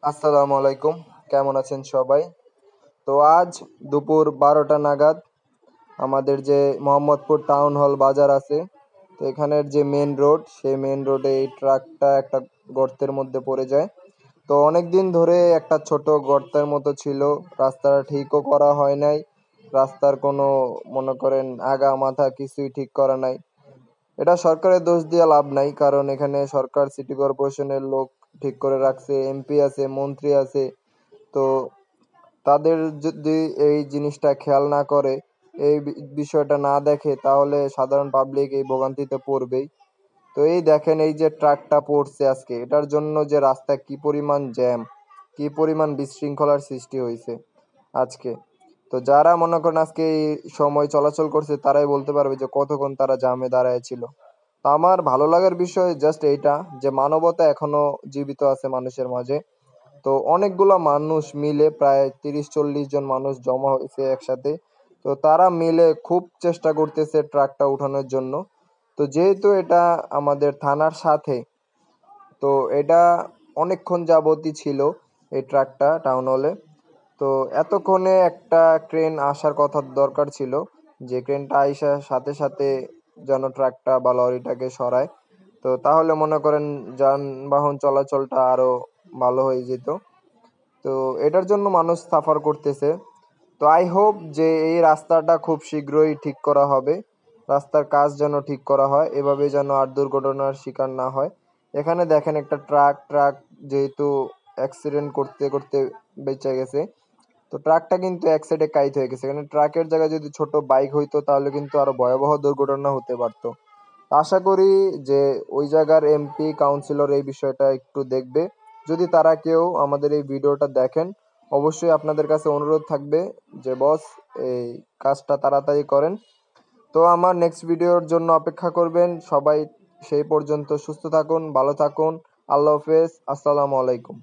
আসসালামু আলাইকুম। কেমন আছেন সবাই? তো আজ দুপুর 12টা নাগাদ আমাদের যে মোহাম্মদপুর টাউন হল বাজার আছে, তো এখানের যে মেন রোড, সেই মেন রোডে এই ট্রাকটা একটা গর্তের মধ্যে পড়ে যায়। তো অনেক দিন ধরে একটা ছোট গর্তের মতো ছিল, রাস্তাটা ঠিকও করা হয় নাই। রাস্তার কোনো মনে করেন আগা মাথা কিছুই ঠিক করা নাই। এটা সরকারের দোষ দিয়ে লাভ নাই, কারণ এখানে সরকার সিটি কর্পোরেশনের লোক ঠিক করে রাখছে, এমপি আছে, মন্ত্রী আছে। তো তাদের যদি এই জিনিসটা খেয়াল না করে, এই বিষয়টা না দেখে, তাহলে সাধারণ পাবলিক এই ভোগান্তিতে পড়বেই। তো এই দেখেন, এই যে ট্রাকটা পড়ছে আজকে, এটার জন্য যে রাস্তায় কি পরিমাণ জ্যাম, কি পরিমাণ বিশৃঙ্খলার সৃষ্টি হয়েছে আজকে। তো যারা মনে করেন আজকে এই সময় চলাচল করছে, তারাই বলতে পারবে যে কতক্ষণ তারা জ্যামে দাঁড়ায় ছিল। তো আমার ভালো লাগার বিষয় জাস্ট এইটা, যে মানবতা এখনো জীবিত আছে মানুষের মাঝে। তো অনেকগুলা মানুষ মিলে, প্রায় 30-40 জন মানুষ জমা হয়েছে একসাথে। তো তারা মিলে খুব চেষ্টা করতেছে ট্রাকটা উঠানোর জন্য। তো যেহেতু এটা আমাদের থানার সাথে, তো এটা অনেকক্ষণ যাবতই ছিল এই ট্রাকটা টাউন হলে। তো এতক্ষণে একটা ক্রেন আসার কথা দরকার ছিল, যে ক্রেনটা আইসার সাথে সাথে যেন ট্রাকটা বা লরিটাকে সরায়। তো তাহলে মনে করেন যানবাহন চলাচলটা আরো ভালো হয়ে যেত। তো এটার জন্য মানুষ সাফার করতেছে। তো আই হোপ যে এই রাস্তাটা খুব শীঘ্রই ঠিক করা হবে। রাস্তার কাজ যেন ঠিক করা হয়, এভাবে যেন আর দুর্ঘটনার শিকার না হয়। এখানে দেখেন একটা ট্রাক যেহেতু অ্যাক্সিডেন্ট করতে করতে বেঁচে গেছে। তো ট্রাকটা কিন্তু এক সাইডে কাইত হয়ে গেছে। এখানে ট্রাকের জায়গায় যদি ছোট বাইক হইতো, তাহলে কিন্তু আরো ভয়াবহ দুর্ঘটনা হতে পারতো। আশা করি যে ওই জায়গার এমপি কাউন্সিলর এই বিষয়টা একটু দেখবে। যদি তারা কেউ আমাদের এই ভিডিওটা দেখেন, অবশ্যই আপনাদের কাছে অনুরোধ থাকবে যে বস, এই কাজটা তাড়াতাড়ি করেন। তো আমার নেক্সট ভিডিওর জন্য অপেক্ষা করবেন সবাই। সেই পর্যন্ত সুস্থ থাকুন, ভালো থাকুন। আল্লাহ হাফেজ। আসসালামু আলাইকুম।